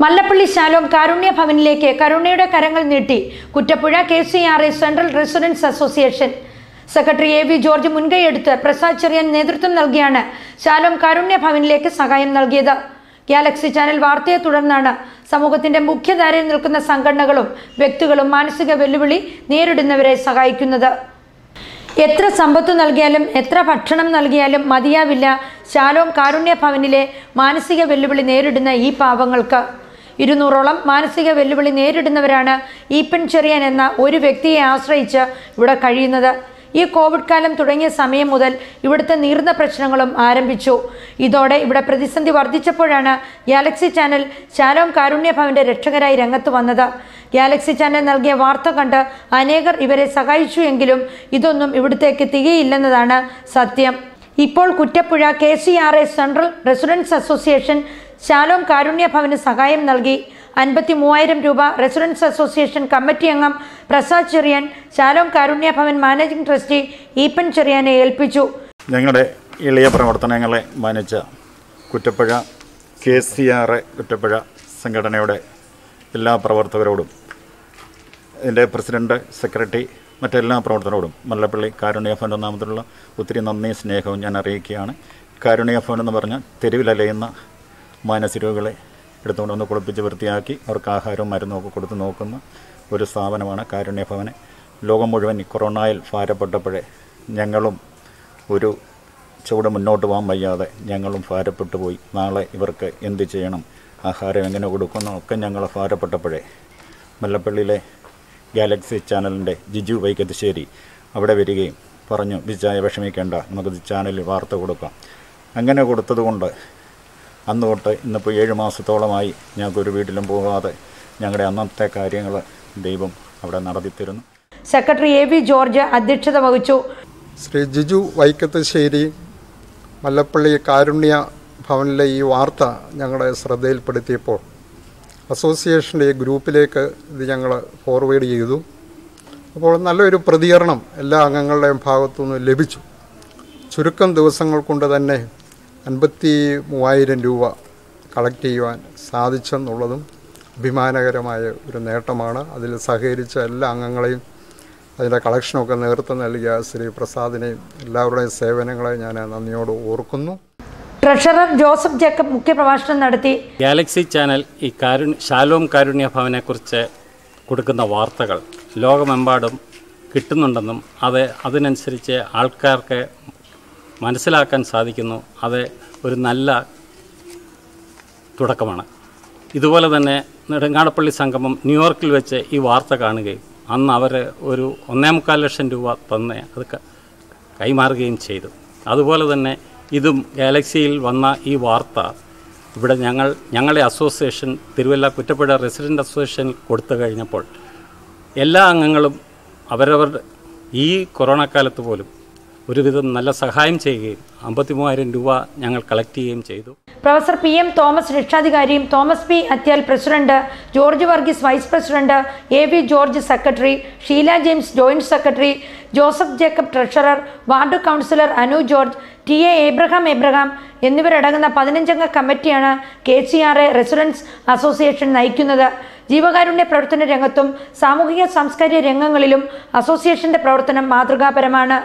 മല്ലപ്പള്ളി ശാലോം കാരുണ്യ ഭവനിലേക്ക് കരുണയുടെ കരങ്ങൾ നീട്ടി Kuttappuzha KCRA central residence association secretary AV George മുൻകൈയെടുത്ത് പ്രസാദ് ചെറിയാൻ നേതൃത്വം നൽകിയാണ് ശാലോം കാരുണ്യ ഭവനിലേക്ക് സഹായം നൽകിയത്. ഗാലക്സി ചാനൽ വാർത്തയെ തുടർന്നാണ് സമൂഹത്തിന്റെ മുഖ്യധാരയിൽ നിൽക്കുന്ന സംഘടനകളും വ്യക്തികളും മാനസിക വെല്ലുവിളി നേരിടുന്നവരെ സഹായിക്കുന്നത്. എത്ര സമ്പത്ത് നൽകിയാലും എത്ര ഭക്ഷണം നൽകിയാലും മതിയാവില്ല ശാലോം കാരുണ്യ ഭവനിലെ മാനസിക വെല്ലുവിളി നേരിടുന്ന ഈ പാവങ്ങൾക്ക്. 200ഓളം മാനസിക വെല്ലുവിളി നേരിടുന്നവരാണ് ഈപ്പൻ ചെറിയാൻ എന്ന ഒരു വ്യക്തിയെ ആശ്രയിച്ച് ഇവിടെ കഴിയുന്നത്. ഈ കോവിഡ് കാലം തുടങ്ങിയ സമയം മുതൽ ഇവിടുത്തെ നീറുന്ന പ്രശ്നങ്ങളും ആരംഭിച്ചു. ഇതോടെ ഇവിടെ പ്രതിസന്ധി വർദ്ധിച്ചപ്പോഴാണ് ഗാലക്സി ചാനൽ ശാലോം കാരുണ്യ ഭവന്റെ രക്ഷകരായി രംഗത്ത് വന്നത്. ഗാലക്സി ചാനൽ നൽകിയ വാർത്ത കണ്ട് അനേകർ ഇവരെ സഹായിച്ചു എങ്കിലും ഇതൊന്നും ഇവിടത്തേക്ക് തികയില്ലെന്നതാണ് സത്യം. ഇപ്പോൾ Kuttappuzha KCRA central residence association Shalom Karunya ഭവന് സഹായം നൽകി. 53,000 രൂപ റെസിഡൻസ് അസോസിയേഷൻ കമ്മിറ്റി അംഗം പ്രസാദ് ചെറിയാൻ ശാലോം കാരുണ്യ ഭവൻ മാനേജിംഗ് ട്രസ്റ്റി ഈപ്പൻ ചെറിയാനെ ഏൽപ്പിച്ചു. ഞങ്ങളുടെ എളിയ പ്രവർത്തനങ്ങളെ മാനിച്ച കുറ്റപ്പുഴ KCRA കുറ്റപ്പുഴ സംഘടനയുടെ എല്ലാ പ്രവർത്തകരോടും ഇതിൻ്റെ പ്രസിഡന്റ്, സെക്രട്ടറി, മറ്റെല്ലാ പ്രവർത്തകരോടും മല്ലപ്പള്ളി കാരുണ്യ ഭവൻ്റെ നാമത്തിലുള്ള ഒത്തിരി നന്ദി സ്നേഹവും ഞാൻ അറിയിക്കുകയാണ്. കാരുണ്യ ഭവൻ എന്ന് പറഞ്ഞാൽ തെരുവിലലയുന്ന മാനസിക രോഗികളെ എടുത്തുകൊണ്ട് വന്ന് കുളിപ്പിച്ച് വൃത്തിയാക്കി അവർക്ക് ആഹാരവും മരുന്നും ഒക്കെ കൊടുത്ത് നോക്കുന്ന ഒരു സ്ഥാപനമാണ് കാരുണ്യ ഭവന്. ലോകം മുഴുവൻ കൊറോണയിൽ ഭാരപ്പെട്ടപ്പോഴേ ഞങ്ങളും ഒരു ചുവട് മുന്നോട്ട് പോകാൻ വയ്യാതെ ഞങ്ങളും ഭാരപ്പെട്ടു പോയി. നാളെ ഇവർക്ക് എന്ത് ചെയ്യണം, ആഹാരം എങ്ങനെ കൊടുക്കുന്നു ഒക്കെ ഞങ്ങൾ ഭാരപ്പെട്ടപ്പോഴേ മല്ലപ്പള്ളിയിലെ ഗാലക്സി ചാനലിൻ്റെ ജിജു വൈക്കത്തുശ്ശേരി അവിടെ വരികയും പറഞ്ഞു, വിജയ വിഷമിക്കേണ്ട, നമുക്ക് ചാനലിൽ വാർത്ത കൊടുക്കാം. അങ്ങനെ കൊടുത്തതുകൊണ്ട് അന്ന് തൊട്ട് ഇന്നിപ്പോൾ 7 മാസത്തോളമായി ഞങ്ങൾക്കൊരു വീട്ടിലും പോകാതെ ഞങ്ങളുടെ അന്നത്തെ കാര്യങ്ങൾ ദൈവം അവിടെ നടത്തിത്തരുന്നു. സെക്രട്ടറി AV ജോർജ് അധ്യക്ഷത വഹിച്ചു. ശ്രീ ജിജു വൈക്കത്തുശ്ശേരി മല്ലപ്പള്ളി കാരുണ്യ ഭവനിലെ ഈ വാർത്ത ഞങ്ങളുടെ ശ്രദ്ധയിൽപ്പെടുത്തിയപ്പോൾ അസോസിയേഷൻ്റെ ഈ ഗ്രൂപ്പിലേക്ക് ഇത് ഞങ്ങൾ ഫോർവേഡ് ചെയ്തു. അപ്പോൾ നല്ലൊരു പ്രതികരണം എല്ലാ അംഗങ്ങളുടെയും ഭാഗത്തുനിന്ന് ലഭിച്ചു. ചുരുക്കം ദിവസങ്ങൾ കൊണ്ട് തന്നെ 53,000 രൂപ കളക്ട് ചെയ്യുവാൻ സാധിച്ചെന്നുള്ളതും അഭിമാനകരമായ ഒരു നേട്ടമാണ്. അതിൽ സഹകരിച്ച എല്ലാ അംഗങ്ങളെയും അതിൻ്റെ കളക്ഷനൊക്കെ നേതൃത്വം നൽകിയ ശ്രീ പ്രസാദിനെയും എല്ലാവരുടെയും സേവനങ്ങളെ ഞാൻ നന്ദിയോട് ഓർക്കുന്നു. ട്രഷറർ ജോസഫ് ജേക്കബ് മുഖ്യപ്രഭാഷണം നടത്തി. ഗാലക്സി ചാനൽ ഈ ശാലോം കാരുണ്യ ഭവനെക്കുറിച്ച് കൊടുക്കുന്ന വാർത്തകൾ ലോകമെമ്പാടും കിട്ടുന്നുണ്ടെന്നും അതിനനുസരിച്ച് ആൾക്കാർക്ക് മനസ്സിലാക്കാൻ സാധിക്കുന്നു. അത് ഒരു നല്ല തുടക്കമാണ്. ഇതുപോലെ തന്നെ നെടുങ്ങാടപ്പള്ളി സംഗമം ന്യൂയോർക്കിൽ വെച്ച് ഈ വാർത്ത കാണുകയും അന്ന് അവർ ഒരു 1.25 ലക്ഷം രൂപ തന്നെ അത് കൈമാറുകയും ചെയ്തു. അതുപോലെ തന്നെ ഇതും ഗാലക്സിയിൽ വന്ന ഈ വാർത്ത ഇവിടെ ഞങ്ങളുടെ അസോസിയേഷൻ തിരുവല്ല കുറ്റപ്പുഴ റെസിഡൻ്റ് അസോസിയേഷനിൽ കൊടുത്തു കഴിഞ്ഞപ്പോൾ എല്ലാ അംഗങ്ങളും അവരവരുടെ ഈ കൊറോണ കാലത്ത് പോലും ഒരുവിധം നല്ല സഹായം ചെയ്യുകയും 53,000 രൂപ ഞങ്ങൾ കളക്ട് ചെയ്യുകയും ചെയ്തു. പ്രൊഫസർ PM തോമസ് രക്ഷാധികാരിയും Thomas P Athyal president, George Varghese vice president, AV George secretary, Sheela James joint secretary, Joseph Jacob treasurer, ward councillor Anu George, TA Abraham എന്നിവരടങ്ങുന്ന 15-അംഗ കമ്മിറ്റിയാണ് KCRA റെസിഡൻസ് അസോസിയേഷൻ നയിക്കുന്നത്. ജീവകാരുണ്യ പ്രവർത്തന രംഗത്തും സാമൂഹിക സാംസ്കാരിക രംഗങ്ങളിലും അസോസിയേഷന്റെ പ്രവർത്തനം മാതൃകാപരമാണ്.